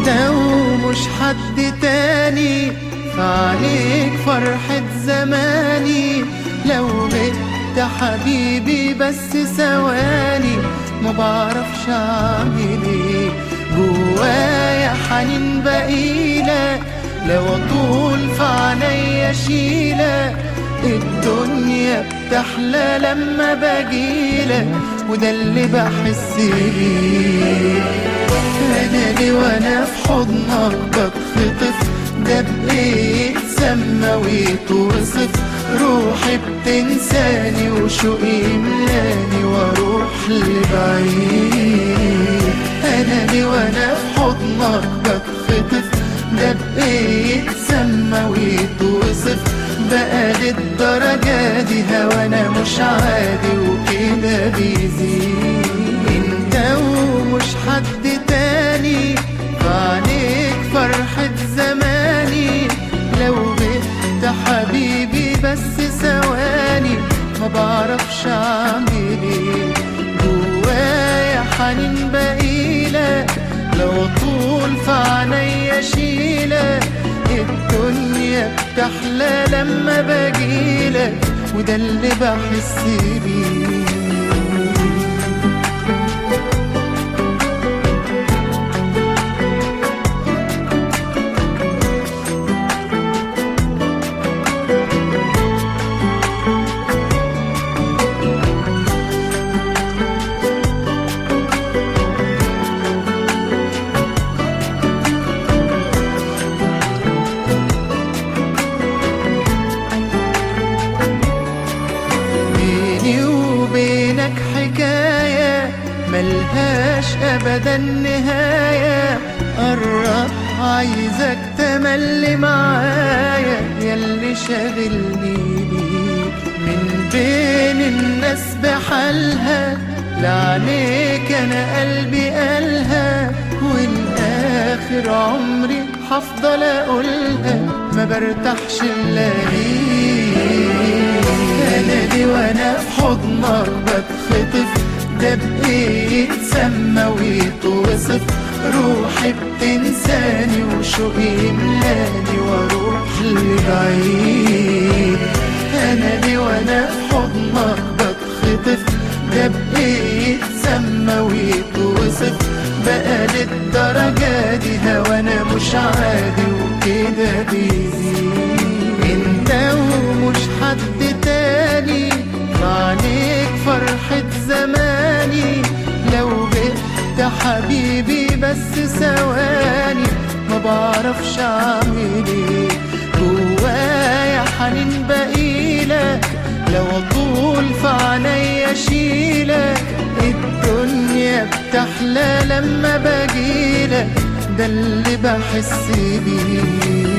انت ومش حد تاني، فعليك فرحة زماني. لو غبت حبيبي بس ثواني، ما بعرفش اعمل ايه، جوايا حنين بقيلك. لو اطول في عينيا اشيلك، الدنيا بتحلى لما باجيلك، وده اللي بحس بيه. انا ليه وانا في حضنك بتخطف، ده بايه يتسمى ويتوصف، روحي بتنساني وشوقي يملاني واروح لبعيد. انا ليه وانا في حضنك بتخطف، ده بايه يتسمى ويتوصف، بقى للدرجة دي هوانا مش عادي وكده بيزيد. انت ومش حد تاني، فعليك فرحة زماني. لو غبت حبيبي بس ثواني، ما بعرفش اعمل ايه، جوايا حنين بقيلك. لو اطول في عينيا اشيلك، الدنيا بتحلى لما باجيلك، وده اللي بحس بيه. حكاية ملهاش أبدا نهاية، قرب عايزك تملي معايا، ياللي شاغلني بيك. من بين الناس بحالها، لعليك أنا قلبي قالها، والآخر عمري هفضل أقولها، ما برتاحش إلا ليك. أنا دي وأنا في حضنك بتخطف، ده بإيه يتسمى ويتوصف، روحي بتنساني وشوقي يملاني واروح لبعيد. أنا دي وأنا في حضنك بتخطف، ده بإيه يتسمى ويتوصف، بقى للدرجة دي هوانا مش عادي وكده بيزيد. انت ومش حد تاني، فعليك فرحة زماني. لو غبت حبيبي بس ثواني، ما بعرفش اعمل ايه، جوايا حنين بقيلك. لو اطول في عينيا اشيلك، الدنيا بتحلى لما باجيلك، ده اللي بحس بيه.